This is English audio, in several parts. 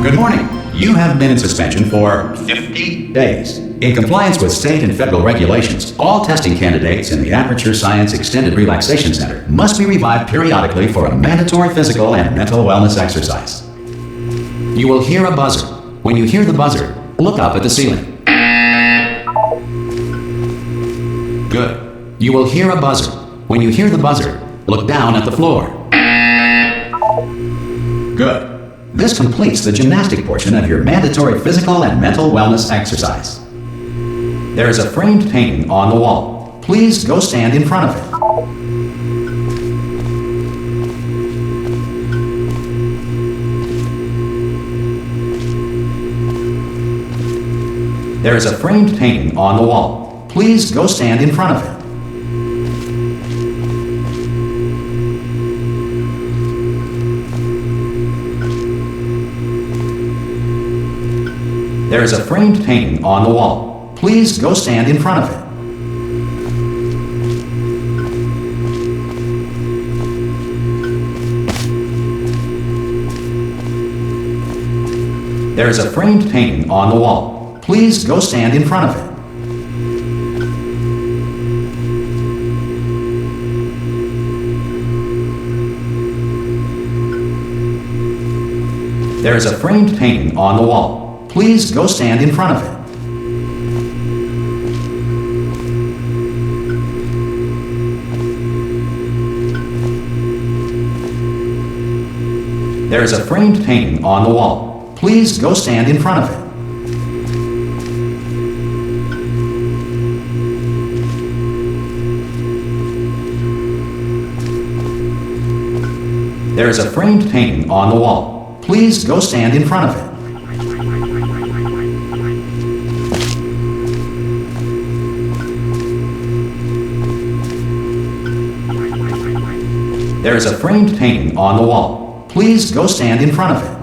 Good morning. You have been in suspension for 50 days. In compliance with state and federal regulations, all testing candidates in the Aperture Science Extended Relaxation Center must be revived periodically for a mandatory physical and mental wellness exercise. You will hear a buzzer. When you hear the buzzer, look up at the ceiling. Good. You will hear a buzzer. When you hear the buzzer, look down at the floor. Good. This completes the gymnastic portion of your mandatory physical and mental wellness exercise. There is a framed painting on the wall. Please go stand in front of it. There is a framed painting on the wall. Please go stand in front of it. There is a framed painting on the wall. Please go stand in front of it. There is a framed painting on the wall. Please go stand in front of it. There is a framed painting on the wall. Please go stand in front of it. There is a framed painting on the wall. Please go stand in front of it. There is a framed painting on the wall. Please go stand in front of it. There is a framed painting on the wall. Please go stand in front of it.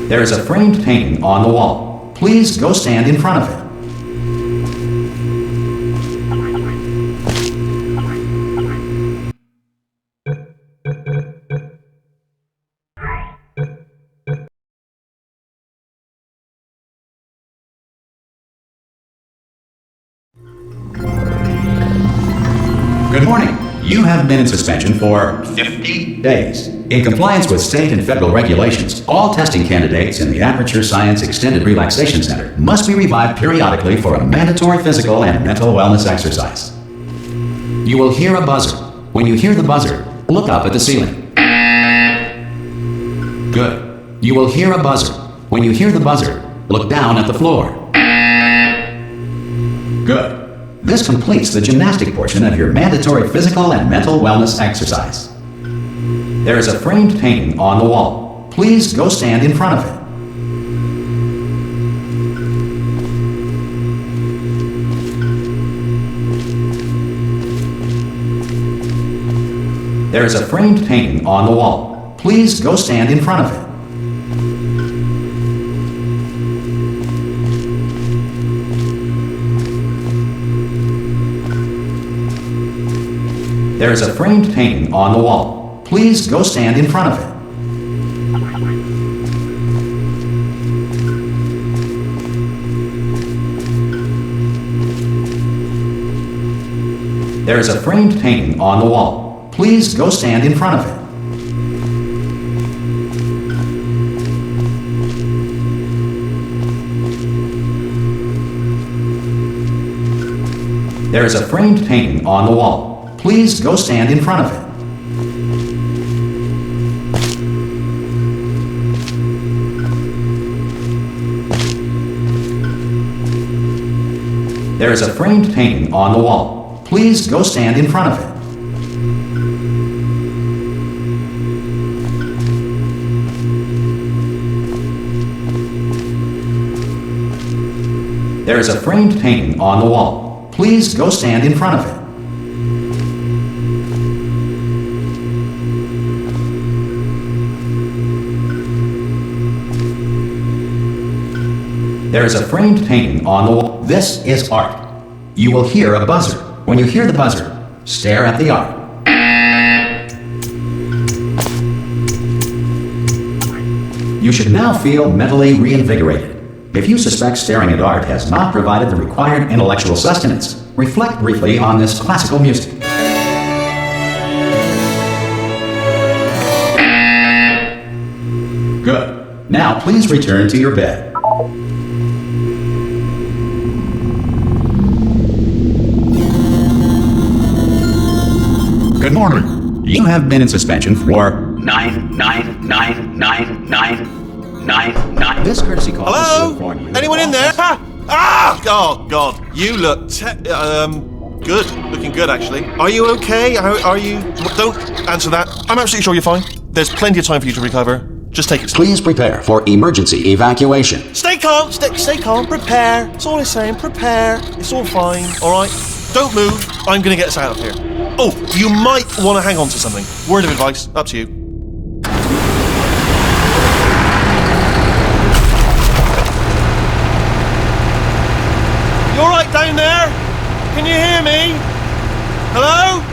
There is a framed painting on the wall. Please go stand in front of it. Good morning. You have been in suspension for 50 days. In compliance with state and federal regulations, all testing candidates in the Aperture Science Extended Relaxation Center must be revived periodically for a mandatory physical and mental wellness exercise. You will hear a buzzer. When you hear the buzzer, look up at the ceiling. Good. You will hear a buzzer. When you hear the buzzer, look down at the floor. Good. This completes the gymnastic portion of your mandatory physical and mental wellness exercise. There is a framed painting on the wall. Please go stand in front of it. There is a framed painting on the wall. Please go stand in front of it. There is a framed painting on the wall. Please go stand in front of it. There is a framed painting on the wall. Please go stand in front of it. There is a framed painting on the wall. Please go stand in front of it. There is a framed painting on the wall. Please go stand in front of it. There is a framed painting on the wall. Please go stand in front of it. There is a framed painting on the wall. This is art. you will hear a buzzer. When you hear the buzzer, stare at the art. You should now feel mentally reinvigorated. If you suspect staring at art has not provided the required intellectual sustenance, reflect briefly on this classical music. Good. Now please return to your bed. Good morning. You have been in suspension for 9999999. This courtesy call is to Hello? inform you. Anyone in there? Oh God, you look good. Looking good, actually. Are you okay? Are you? Don't answer that. I'm absolutely sure you're fine. There's plenty of time for you to recover. Just take it slow. Please prepare for emergency evacuation. Stay calm. Stay calm. Prepare. That's all I'm saying. Prepare. It's all fine. All right. Don't move. I'm gonna get us out of here. Oh, you might want to hang on to something. Word of advice. Up to you. You all right down there? Can you hear me? Hello?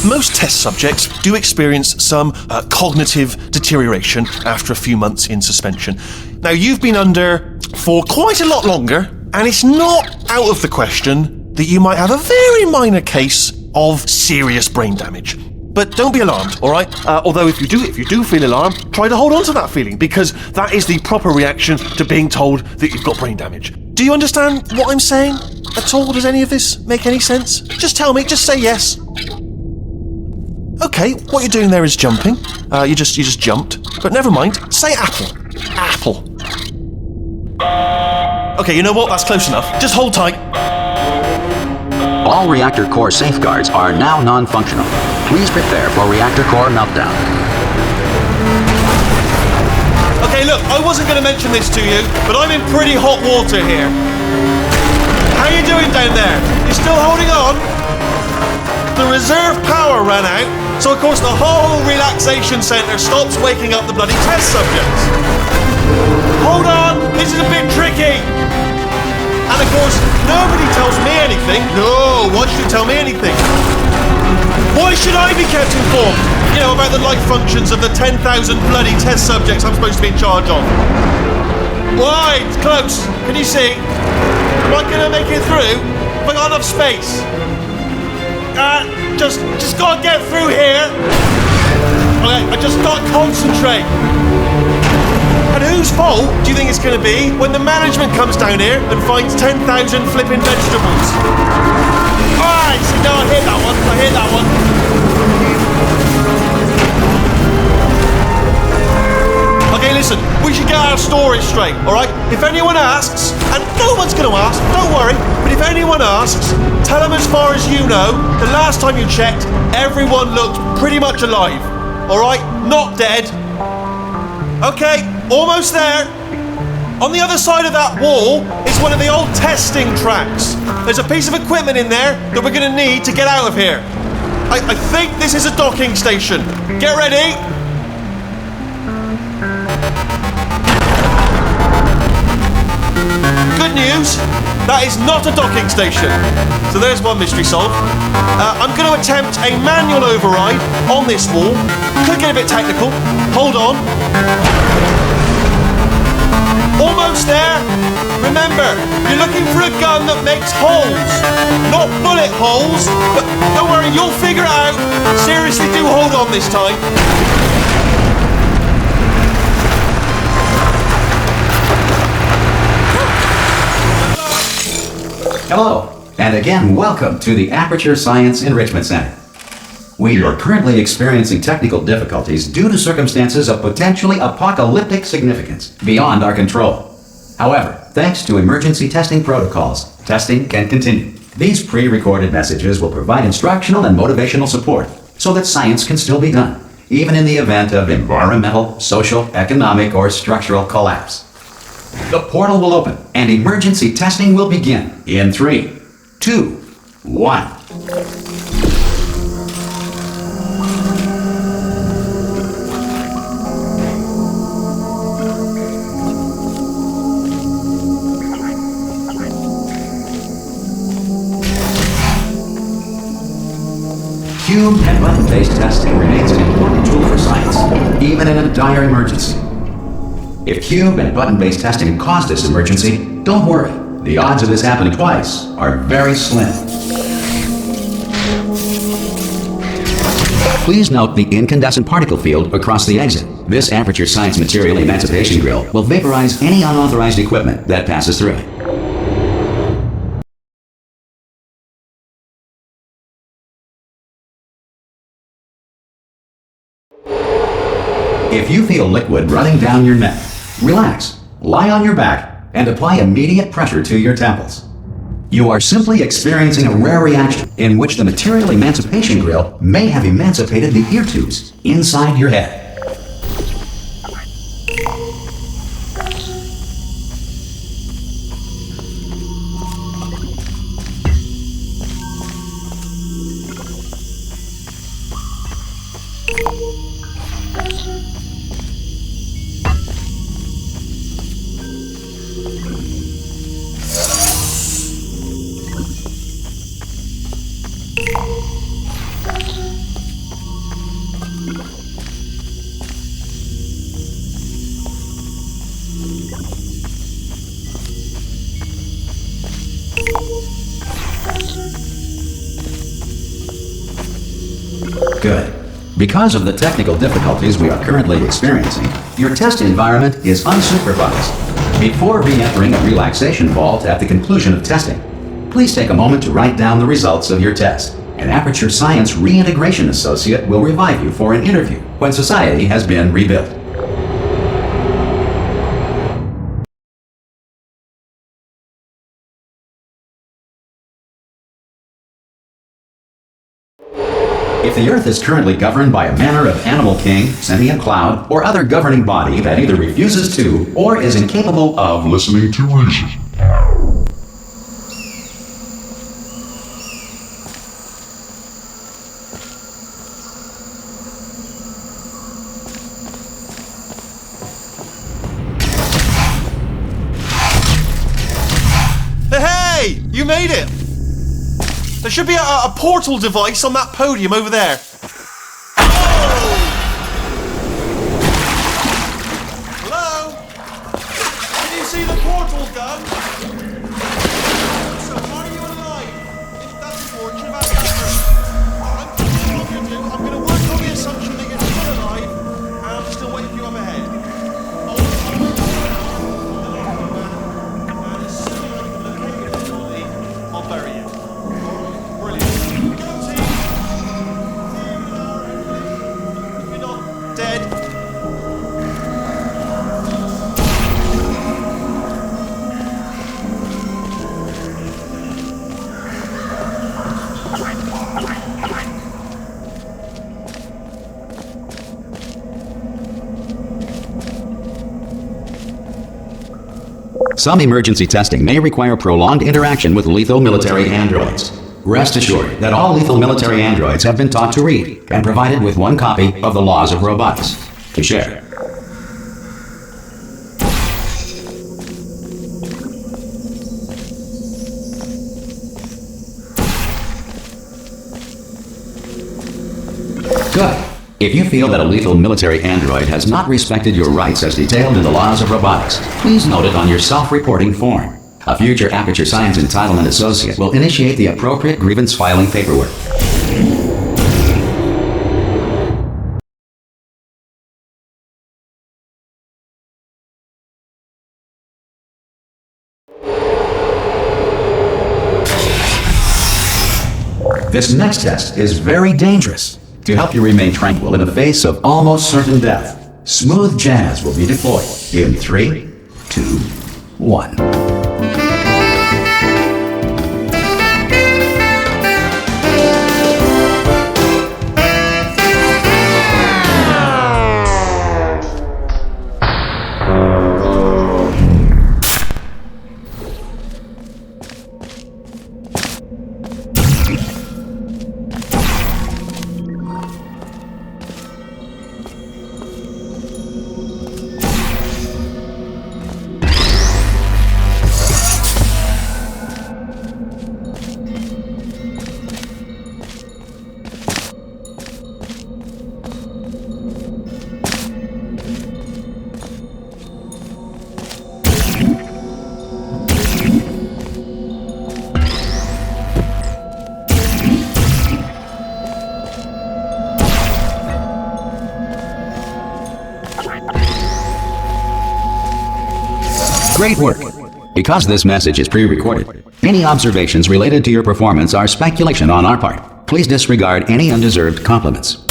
Most test subjects do experience some cognitive deterioration after a few months in suspension. Now, you've been under for quite a lot longer, and it's not out of the question that you might have a very minor case of serious brain damage. But don't be alarmed, all right? Although if you do feel alarmed, try to hold on to that feeling, because that is the proper reaction to being told that you've got brain damage. Do you understand what I'm saying at all? Does any of this make any sense? Just tell me, just say yes. Okay, what you're doing there is jumping. You just jumped. But never mind, say apple. Apple. Okay, you know what? That's close enough. Just hold tight. All reactor core safeguards are now non-functional. Please prepare for reactor core meltdown. Okay, look, I wasn't going to mention this to you, but I'm in pretty hot water here. How you doing down there? You still holding on? The reserve power ran out, so of course the whole relaxation centre stops waking up the bloody test subjects. Hold on, this is a bit tricky. And of course, nobody tells me anything. No, why should you tell me anything? Why should I be kept informed? You know, about the life functions of the 10,000 bloody test subjects I'm supposed to be in charge of. Why? It's close. Can you see? Am I gonna make it through? Have I got enough space? Just gotta get through here. Okay, I just gotta concentrate. And whose fault do you think it's gonna be when the management comes down here and finds 10,000 flipping vegetables? Alright, so no, I hear that one. Okay, listen, we should get our story straight, alright? If anyone asks, and no one's gonna ask, don't worry, but if anyone asks, tell them as far as you know, the last time you checked, everyone looked pretty much alive, alright? Not dead. Okay, almost there. On the other side of that wall is one of the old testing tracks. There's a piece of equipment in there that we're gonna need to get out of here. I think this is a docking station. Get ready. Good news, that is not a docking station. So there's one mystery solved. I'm going to attempt a manual override on this wall. Could get a bit technical. Hold on. Almost there. Remember, you're looking for a gun that makes holes. Not bullet holes, but don't worry, you'll figure it out. Seriously, do hold on this time. Hello, and again, welcome to the Aperture Science Enrichment Center. We are currently experiencing technical difficulties due to circumstances of potentially apocalyptic significance beyond our control. However, thanks to emergency testing protocols, testing can continue. These pre-recorded messages will provide instructional and motivational support so that science can still be done, even in the event of environmental, social, economic, or structural collapse. The portal will open and emergency testing will begin in 3, 2, 1. Cube and button-based testing remains an important tool for science, even in a dire emergency. If cube and button-based testing caused this emergency, don't worry. The odds of this happening twice are very slim. Please note the incandescent particle field across the exit. This aperture science material emancipation grill will vaporize any unauthorized equipment that passes through it. If you feel liquid running down your neck, relax, lie on your back, and apply immediate pressure to your temples. You are simply experiencing a rare reaction in which the material emancipation grill may have emancipated the ear tubes inside your head. Good. Because of the technical difficulties we are currently experiencing, your test environment is unsupervised. Before re-entering a relaxation vault at the conclusion of testing, please take a moment to write down the results of your test. An Aperture Science Reintegration Associate will revive you for an interview when society has been rebuilt. If the Earth is currently governed by a manner of animal king, sentient cloud, or other governing body that either refuses to or is incapable of listening to reason. Hey! You made it! There should be a portal device on that podium over there. Oh! Hello? Can you see the portal gun? So, are you alive? That's important about I'm going to work on the assumption that you're still alive, and I'm still waiting for you up ahead. And as soon as I can locate your facility, I'll bury you. Some emergency testing may require prolonged interaction with lethal military androids. Rest assured that all lethal military androids have been taught to read and provided with one copy of the Laws of Robotics to share. Good. If you feel that a lethal military android has not respected your rights as detailed in the Laws of Robotics, please note it on your self-reporting form. A future Aperture Science Entitlement Associate will initiate the appropriate grievance filing paperwork. This next test is very dangerous. To help you remain tranquil in the face of almost certain death, smooth jazz will be deployed in 3, 2, 1. Great work! Because this message is pre-recorded, any observations related to your performance are speculation on our part. Please disregard any undeserved compliments.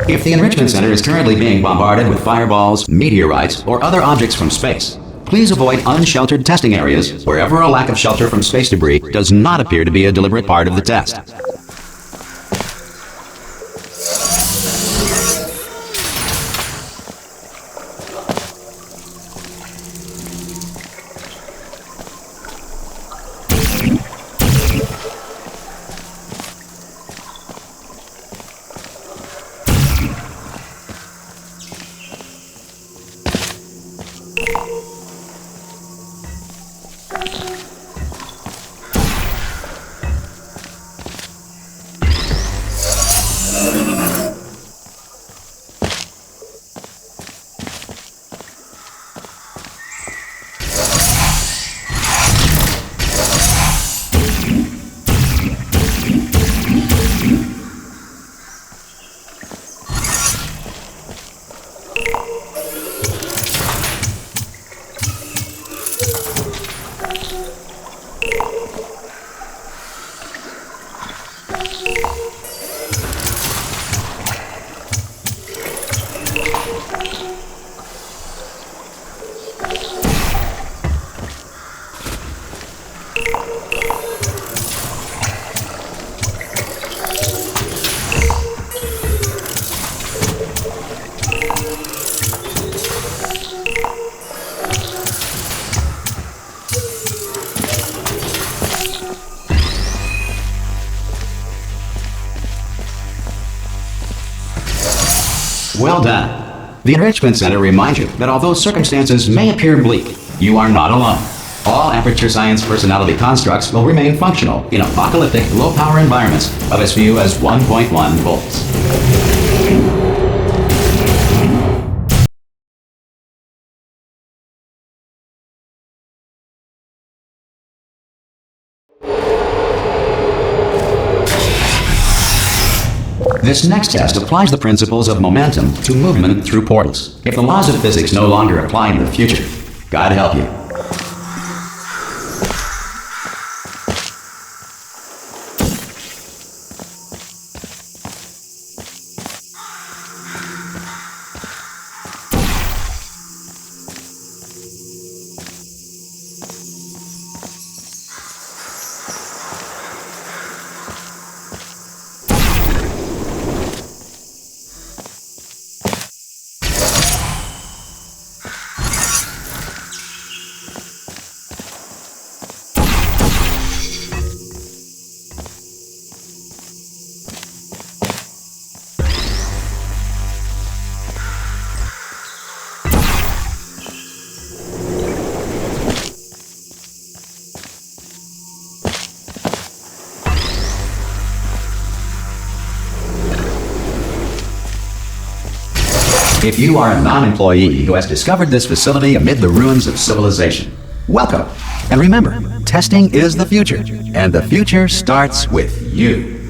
If the Enrichment Center is currently being bombarded with fireballs, meteorites, or other objects from space, please avoid unsheltered testing areas wherever a lack of shelter from space debris does not appear to be a deliberate part of the test. Well done. The Enrichment Center reminds you that although circumstances may appear bleak, you are not alone. All Aperture Science personality constructs will remain functional in apocalyptic, low-power environments of as few as 1.1 volts. This next test applies the principles of momentum to movement through portals. If the laws of physics no longer apply in the future, God help you. If you are a non-employee who has discovered this facility amid the ruins of civilization, welcome. And remember, testing is the future, and the future starts with you.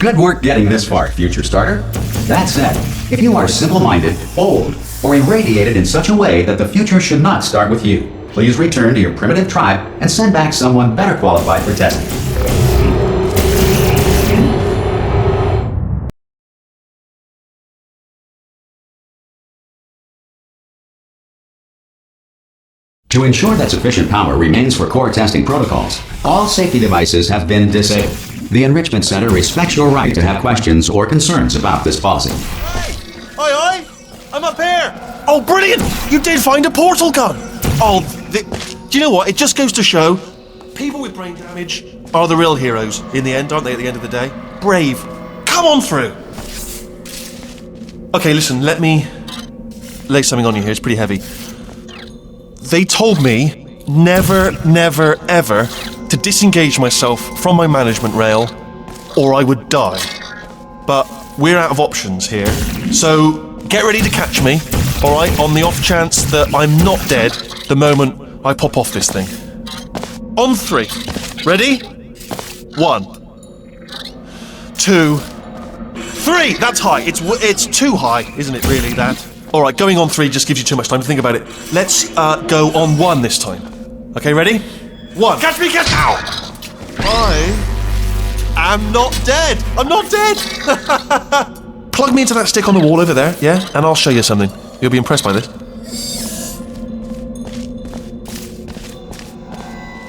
Good work getting this far, future starter. That said, if you are simple-minded, old, or irradiated in such a way that the future should not start with you, please return to your primitive tribe and send back someone better qualified for testing. To ensure that sufficient power remains for core testing protocols, all safety devices have been disabled. The Enrichment Center respects your right to have questions or concerns about this policy. Aye, I'm up here. Oh, brilliant! You did find a portal gun. Oh, do you know what? It just goes to show, people with brain damage are the real heroes in the end, aren't they, at the end of the day? Brave. Come on through. Okay, listen, let me lay something on you here. It's pretty heavy. They told me never, never, ever to disengage myself from my management rail or I would die. But we're out of options here. So get ready to catch me, alright, on the off chance that I'm not dead the moment I pop off this thing. On 3. Ready? 1, 2, 3! That's high. It's too high, isn't it, really, that? Alright, going on 3 just gives you too much time to think about it. Let's go on 1 this time. Okay, ready? 1. Catch me, catch! Ow! I am not dead! I'm not dead! Plug me into that stick on the wall over there, yeah? And I'll show you something. You'll be impressed by this.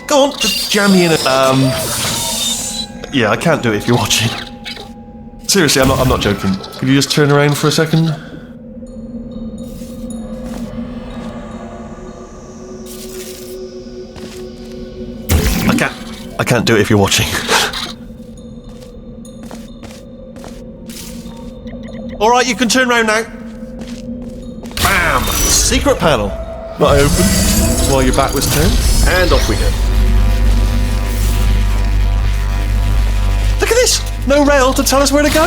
Go on, just jam me in it. Yeah, I can't do it if you're watching. Seriously, I'm not joking. Could you just turn around for a second? I can't do it if you're watching. Alright, you can turn around now. Bam! Secret panel. That I opened while your back was turned. And off we go. Look at this! No rail to tell us where to go.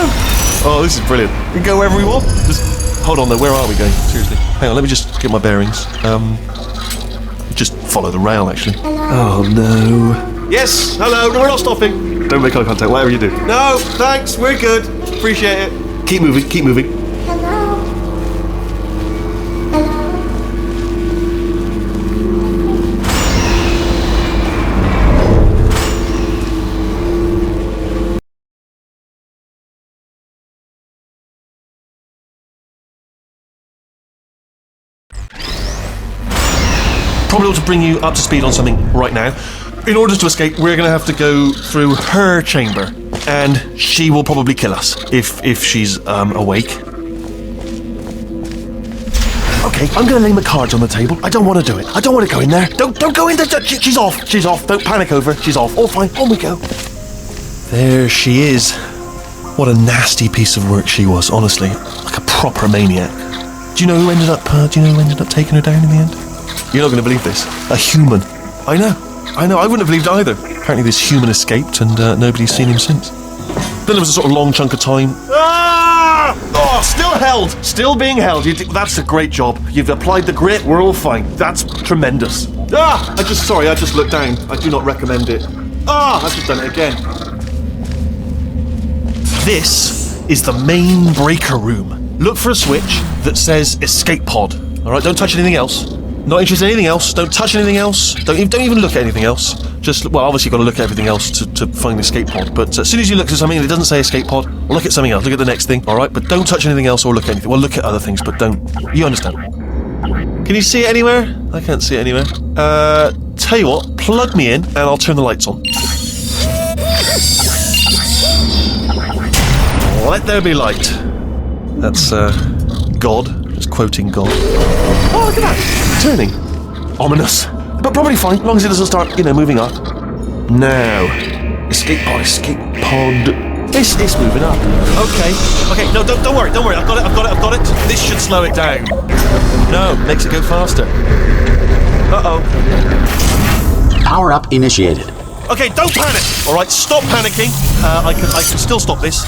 Oh, this is brilliant. We can go wherever we want. Just hold on though, where are we going? Seriously. Hang on, let me just get my bearings. Just follow the rail actually. Oh no. Yes, hello, no, we're not stopping. Don't make eye contact, whatever you do. No, thanks, we're good. Appreciate it. Keep moving, keep moving. Hello. Probably ought to bring you up to speed on something right now. In order to escape, we're going to have to go through her chamber, and she will probably kill us if she's awake. Okay, I'm going to lay my cards on the table. I don't want to do it. I don't want to go in there. Don't go in there. She's off. She's off. Don't panic over. She's off. All fine. On we go. There she is. What a nasty piece of work she was. Honestly, like a proper maniac. Do you know who ended up taking her down in the end? You're not going to believe this. A human. I know. I wouldn't have believed either. Apparently this human escaped and nobody's seen him since. Then there was a sort of long chunk of time. Ah! Oh, still held. Still being held. That's a great job. You've applied the grit. We're all fine. That's tremendous. Ah! I just looked down. I do not recommend it. Ah! I've just done it again. This is the main breaker room. Look for a switch that says escape pod. Alright, don't touch anything else. Not interested in anything else. Don't touch anything else. Don't even look at anything else. Just, well, obviously you've got to look at everything else to find the escape pod. But as soon as you look at something and it doesn't say escape pod, well, look at something else. Look at the next thing, all right? But don't touch anything else or look at anything. Well, look at other things, but don't. You understand? Can you see it anywhere? I can't see it anywhere. Tell you what, plug me in and I'll turn the lights on. Let there be light. That's, God. Just quoting God. Oh, look at that! Turning. Ominous. But probably fine, as long as it doesn't start, moving up. Now. Escape pod. It's moving up. Okay, no, don't worry. I've got it. This should slow it down. No, makes it go faster. Uh-oh. Power up initiated. Okay, don't panic! Alright, stop panicking. I can still stop this.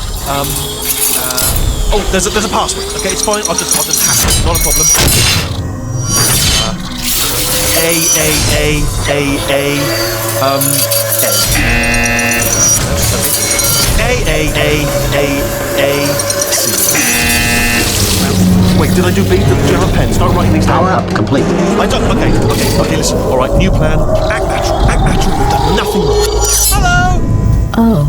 Oh, there's a password. Okay, it's fine. I'll just hack it. Not a problem. A-A-A-A-A-C. Wait, did I do B? Do you have a pen? Start writing these down. Power up complete. I don't. Okay, listen. All right, new plan. Act natural. We've done nothing wrong. Hello! Oh,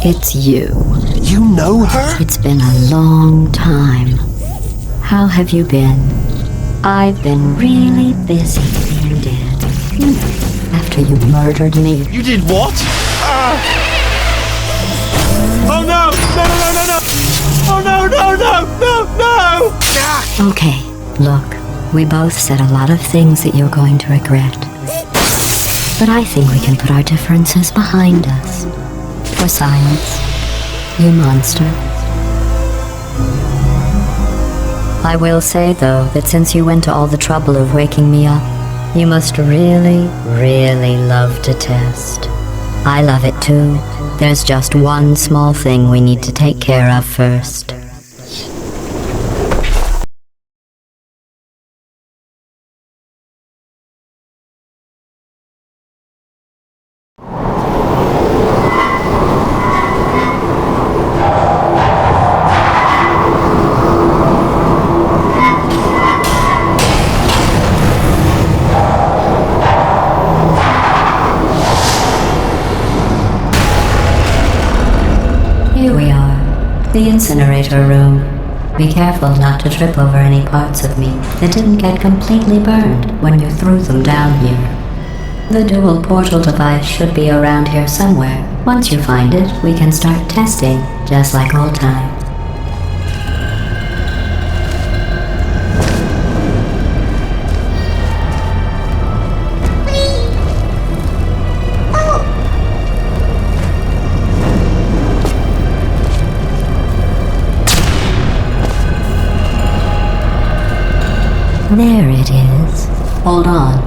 it's you. You know her? It's been a long time. How have you been? I've been really busy being dead. After you murdered me. You did what? Oh no! No! Oh no! Ah! Okay, look, we both said a lot of things that you're going to regret. But I think we can put our differences behind us. For science, you monster. I will say, though, that since you went to all the trouble of waking me up, you must really, really love to test. I love it too. There's just one small thing we need to take care of first. Here we are, the incinerator room. Be careful not to trip over any parts of me that didn't get completely burned when you threw them down here. The dual portal device should be around here somewhere. Once you find it, we can start testing, just like old times. There it is. Hold on.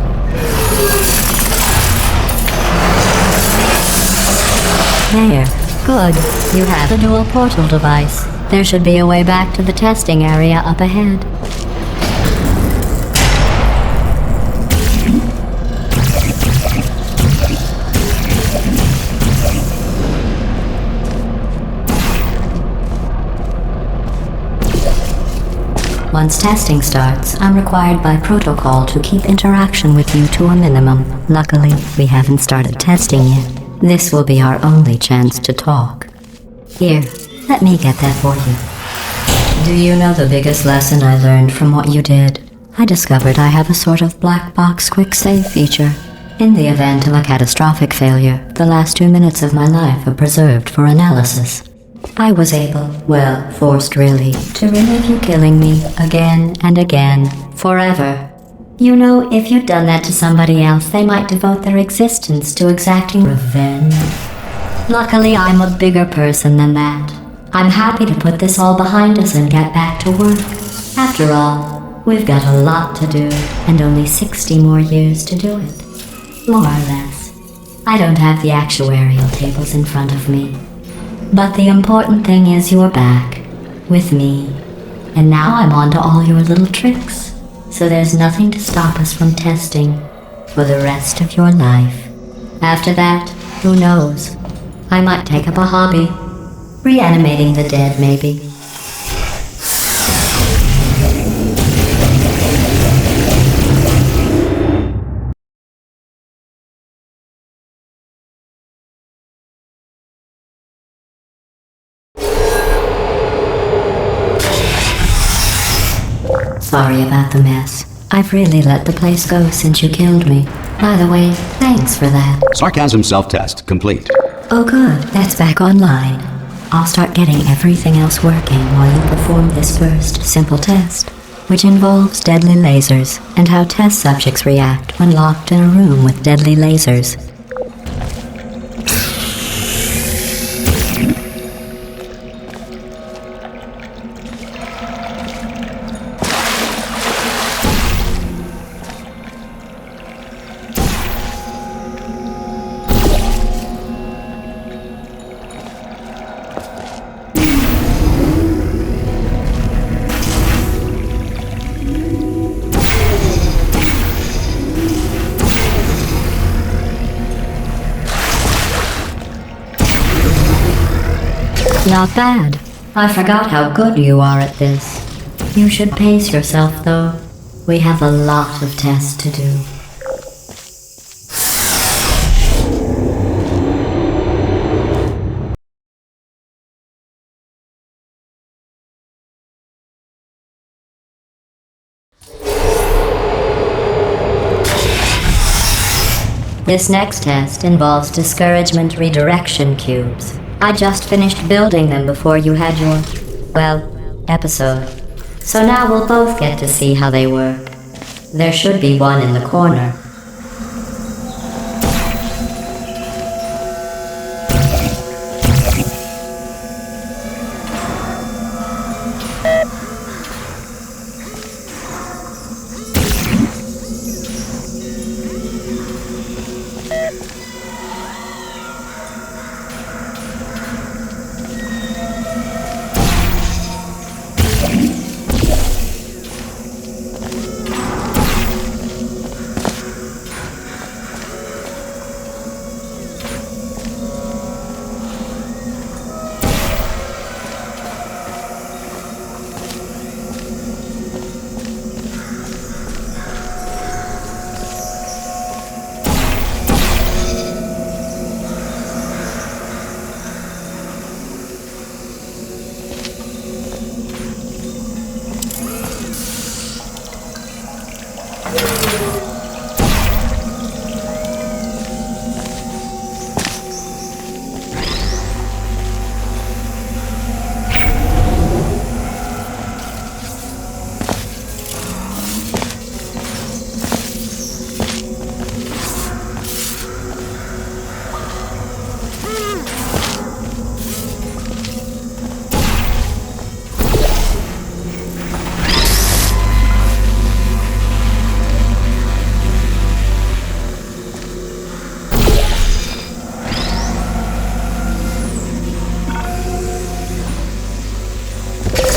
There. Good. You have the dual portal device. There should be a way back to the testing area up ahead. Once testing starts, I'm required by protocol to keep interaction with you to a minimum. Luckily, we haven't started testing yet. This will be our only chance to talk. Here, let me get that for you. Do you know the biggest lesson I learned from what you did? I discovered I have a sort of black box quick save feature. In the event of a catastrophic failure, the last 2 minutes of my life are preserved for analysis. I was able, well, forced really, to relive you killing me again and again, forever. You know, if you'd done that to somebody else, they might devote their existence to exacting revenge. Luckily, I'm a bigger person than that. I'm happy to put this all behind us and get back to work. After all, we've got a lot to do, and only 60 more years to do it. More or less. I don't have the actuarial tables in front of me. But the important thing is you're back, with me. And now I'm on to all your little tricks. So there's nothing to stop us from testing for the rest of your life. After that, who knows? I might take up a hobby. Reanimating the dead, maybe. Sorry about the mess. I've really let the place go since you killed me. By the way, thanks for that. Sarcasm self-test complete. Oh good, that's back online. I'll start getting everything else working while you perform this first simple test, which involves deadly lasers and how test subjects react when locked in a room with deadly lasers. Not bad. I forgot how good you are at this. You should pace yourself, though. We have a lot of tests to do. This next test involves discouragement redirection cubes. I just finished building them before you had your, episode. So now we'll both get to see how they work. There should be one in the corner.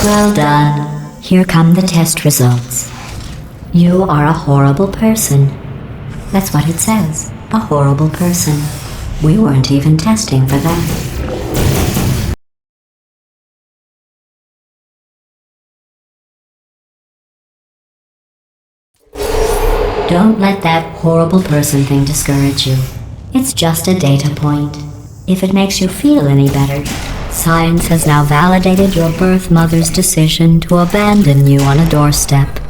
Well done. Here come the test results. You are a horrible person. That's what it says. A horrible person. We weren't even testing for that. Don't let that horrible person thing discourage you. It's just a data point. If it makes you feel any better, science has now validated your birth mother's decision to abandon you on a doorstep.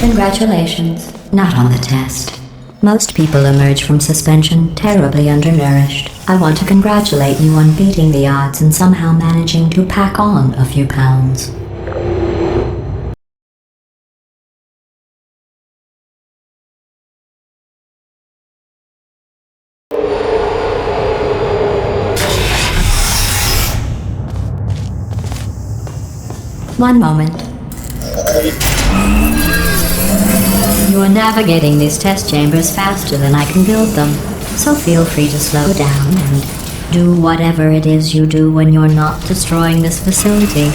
Congratulations. Not on the test. Most people emerge from suspension terribly undernourished. I want to congratulate you on beating the odds and somehow managing to pack on a few pounds. One moment. You are navigating these test chambers faster than I can build them, so feel free to slow down and do whatever it is you do when you're not destroying this facility.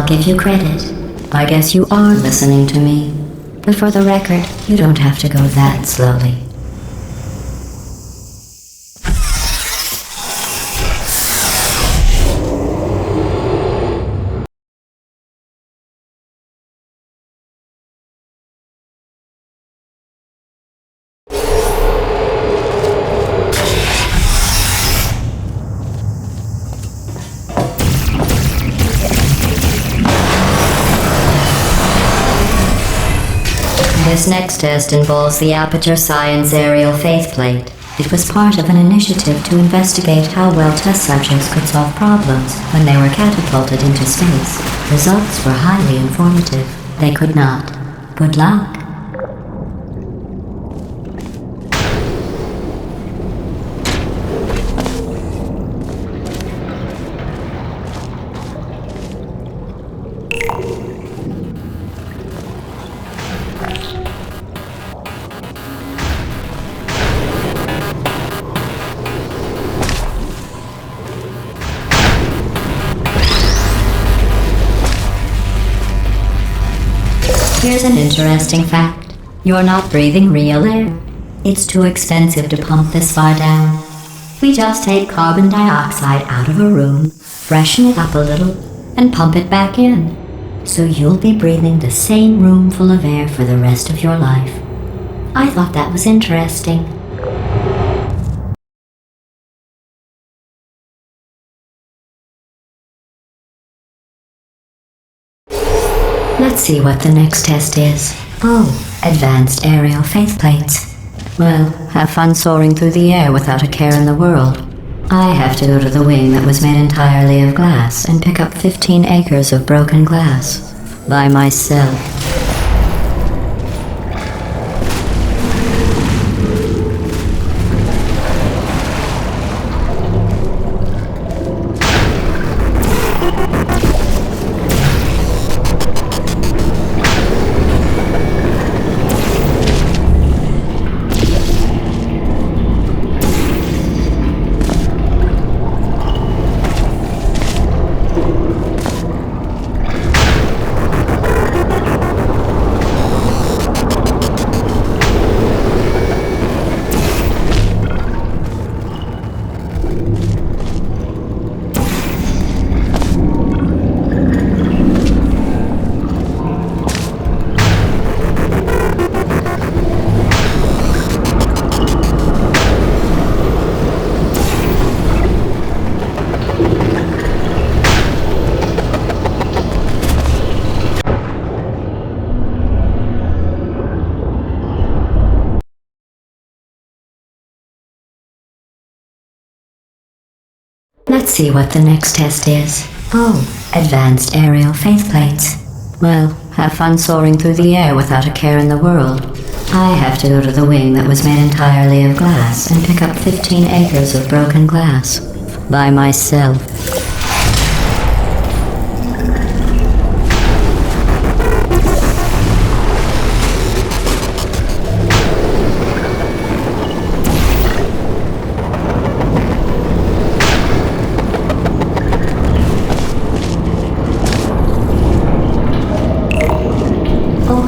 Give you credit. I guess you are listening to me. But for the record, you don't have to go that slowly. This next test involves the Aperture Science Aerial Faithplate. It was part of an initiative to investigate how well test subjects could solve problems when they were catapulted into space. Results were highly informative. They could not. Good luck. Here's an interesting fact. You're not breathing real air. It's too expensive to pump this far down. We just take carbon dioxide out of a room, freshen it up a little, and pump it back in. So you'll be breathing the same room full of air for the rest of your life. I thought that was interesting. Let's see what the next test is. Oh, advanced aerial faithplates. Well, have fun soaring through the air without a care in the world. I have to go to the wing that was made entirely of glass and pick up 15 acres of broken glass. By myself. Let's see what the next test is. Oh, advanced aerial faceplates. Well, have fun soaring through the air without a care in the world. I have to go to the wing that was made entirely of glass and pick up 15 acres of broken glass. By myself.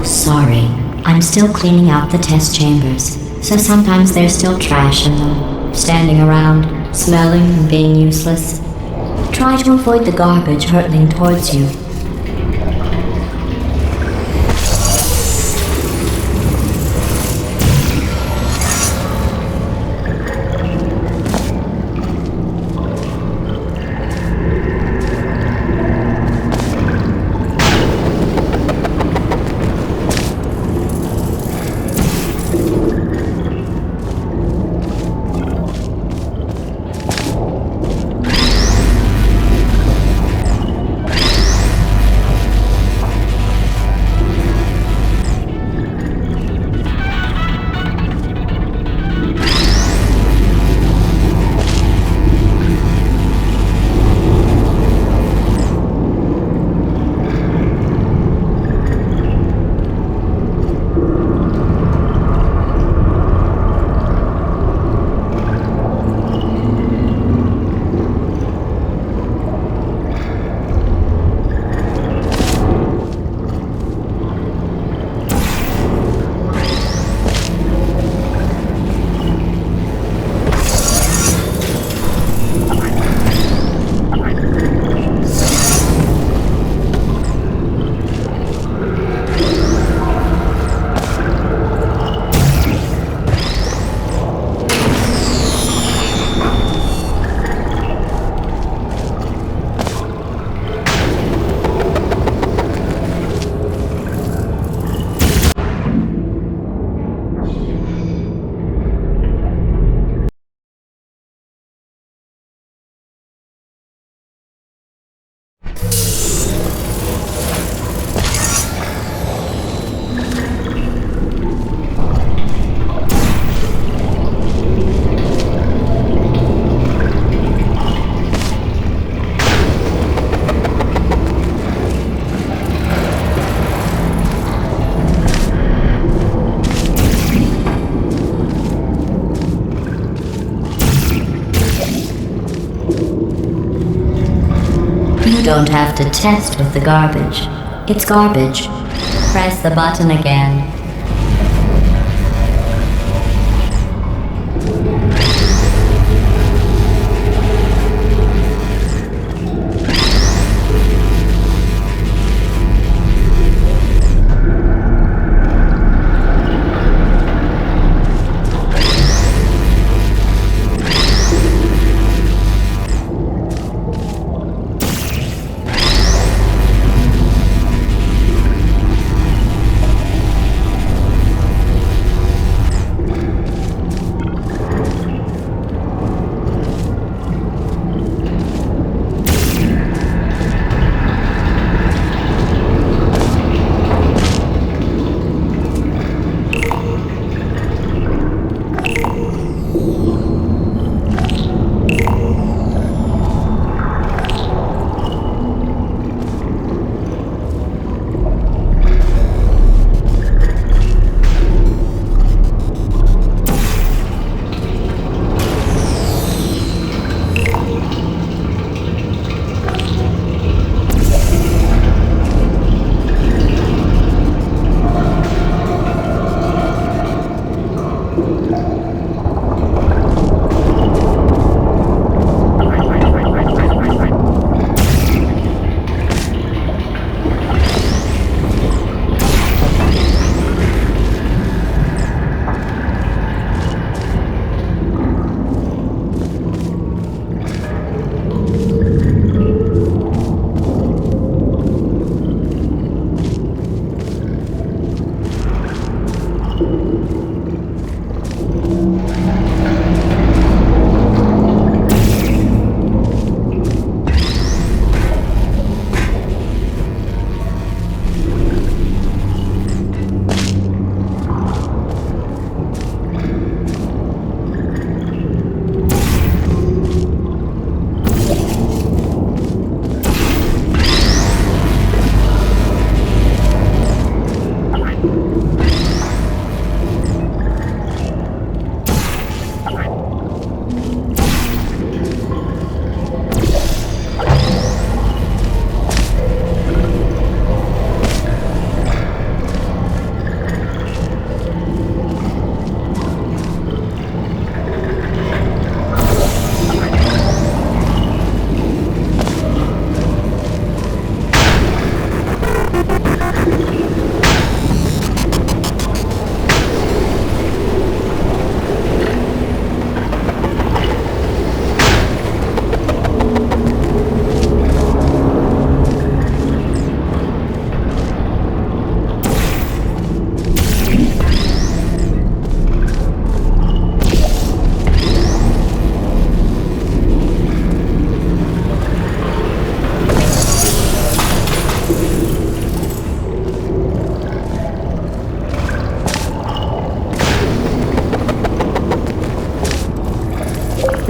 Sorry, I'm still cleaning out the test chambers, so sometimes there's still trash in them, standing around, smelling and being useless. Try to avoid the garbage hurtling towards you. You don't have to test with the garbage. It's garbage. Press the button again.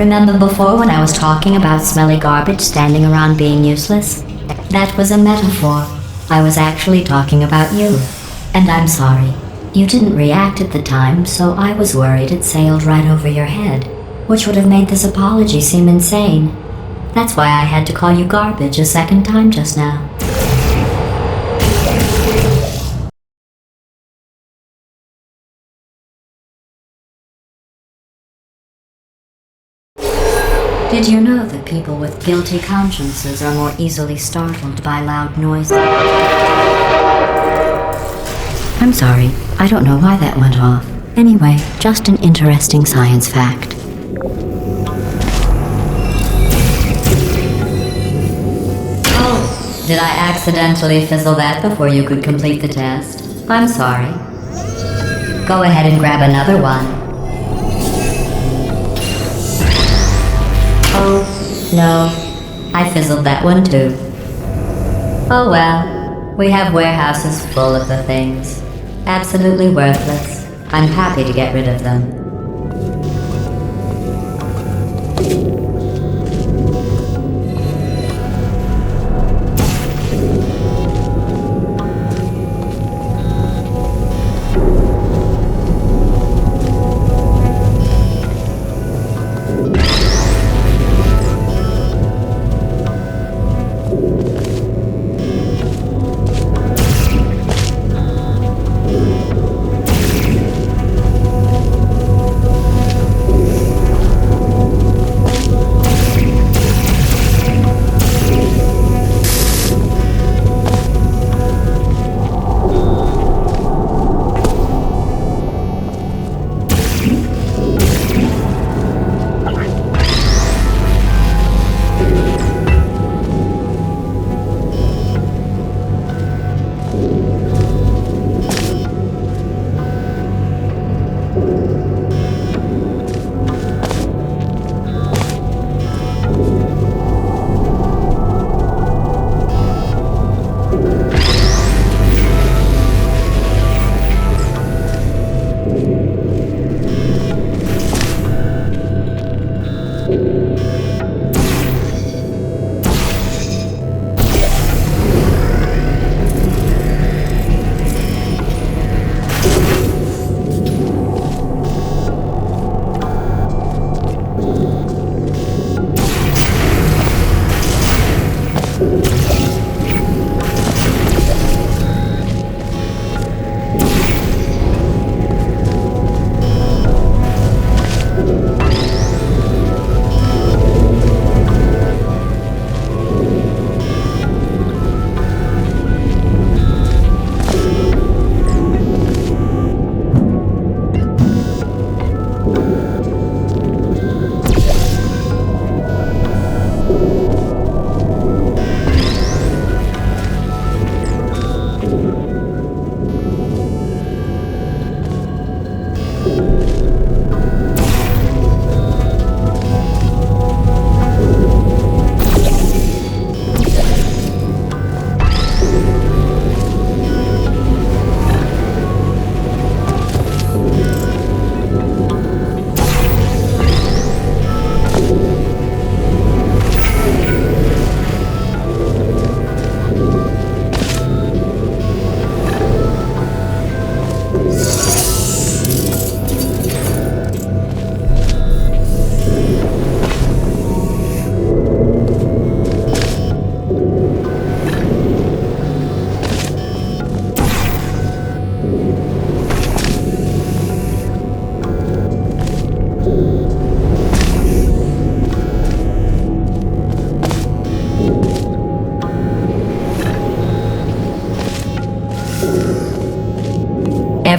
Remember before when I was talking about smelly garbage standing around being useless? That was a metaphor. I was actually talking about you. And I'm sorry. You didn't react at the time, so I was worried it sailed right over your head, which would have made this apology seem insane. That's why I had to call you garbage a second time just now. Did you know that people with guilty consciences are more easily startled by loud noises? I'm sorry, I don't know why that went off. Anyway, just an interesting science fact. Oh, did I accidentally fizzle that before you could complete the test? I'm sorry. Go ahead and grab another one. Oh, no. I fizzled that one too. Oh well. We have warehouses full of the things. Absolutely worthless. I'm happy to get rid of them.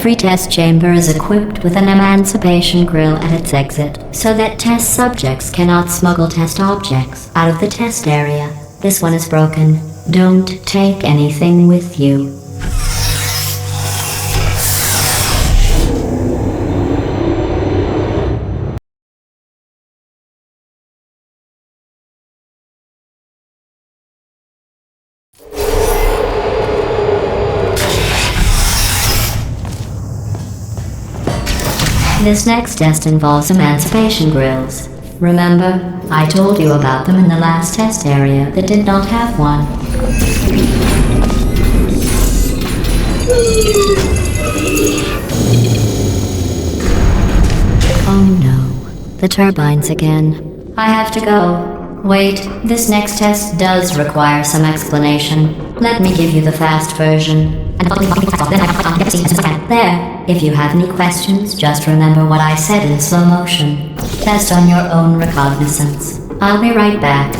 Every test chamber is equipped with an emancipation grill at its exit, so that test subjects cannot smuggle test objects out of the test area. This one is broken. Don't take anything with you. This next test involves emancipation grills. Remember, I told you about them in the last test area that did not have one. Oh no, the turbines again. I have to go. Wait, this next test does require some explanation. Let me give you the fast version. There, if you have any questions, just remember what I said in slow motion. Test on your own recognizance. I'll be right back.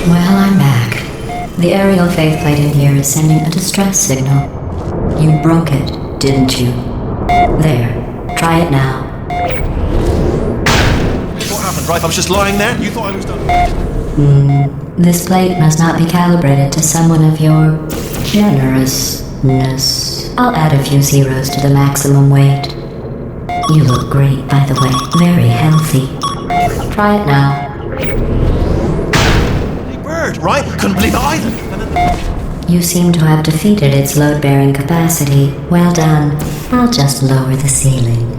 Well, I'm back. The aerial faceplate in here is sending a distress signal. You broke it, didn't you? There. Try it now. What happened, right? I was just lying there? You thought I was done? This plate must not be calibrated to someone of your generousness. I'll add a few zeros to the maximum weight. You look great, by the way. Very healthy. Try it now. Right? Couldn't believe it either. You seem to have defeated its load-bearing capacity. Well done. I'll just lower the ceiling.